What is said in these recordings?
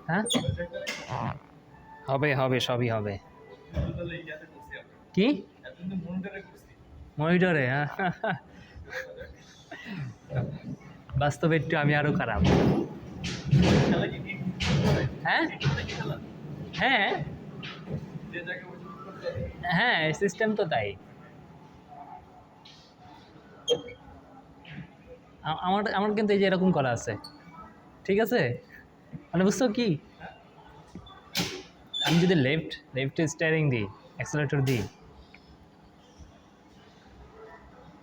হ্যাঁ হবে হবে, সবই হবে। কি মনিটরে? বাস্তবে একটু আমি আরো খারাপ। হ্যাঁ হ্যাঁ হ্যাঁ, সিস্টেম তো তাই। আমার আমার কিন্তু এই যে এরকম করা আছে, ঠিক আছে? মানে বুঝছো কি, আমি যদি লেফট স্টিয়ারিং দিই, অ্যাক্সেলারেটর দিই।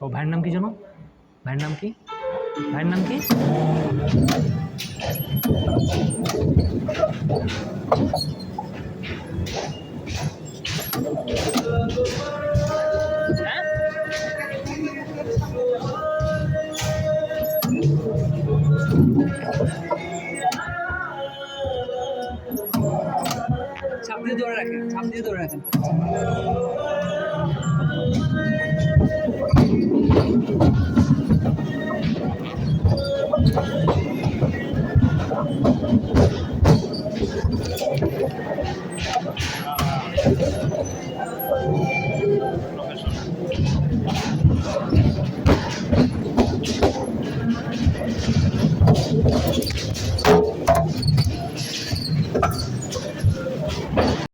ও ভাইয়ের নাম কি জানো? ভাইয়ের নাম কি? ভাইয়ের নাম কি? হ্যাঁ ছাপ দিয়ে ধরে রাখেন, ছাপ দিয়ে ধরে রাখেন।